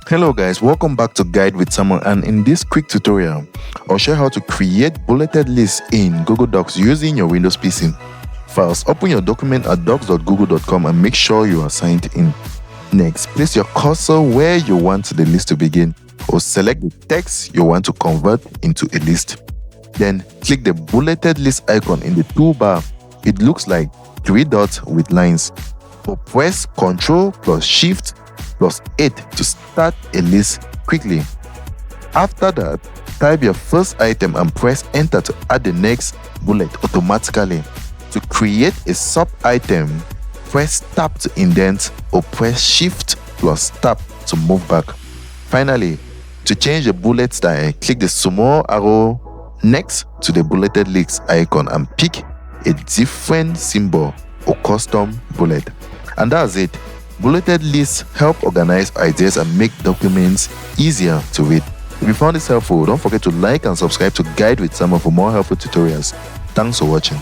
Hello guys, welcome back to Guide with Samuel, and in this quick tutorial, I'll show how to create bulleted lists in Google Docs using your Windows PC. First, open your document at docs.google.com and make sure you are signed in. Next, place your cursor where you want the list to begin, or select the text you want to convert into a list. Then, click the bulleted list icon in the toolbar. It looks like 3 dots with lines. Or press Ctrl plus Shift plus 8 to start a list quickly. After that, type your first item and press Enter to add the next bullet automatically. To create a sub-item, press Tab to indent or press Shift plus Tab to move back. Finally, to change the bullet style, click the small arrow next to the bulleted list icon and pick a different symbol or custom bullet. And that's it. Bulleted lists help organize ideas and make documents easier to read. If you found this helpful, don't forget to like and subscribe to Guide with Samuel for more helpful tutorials. Thanks for watching.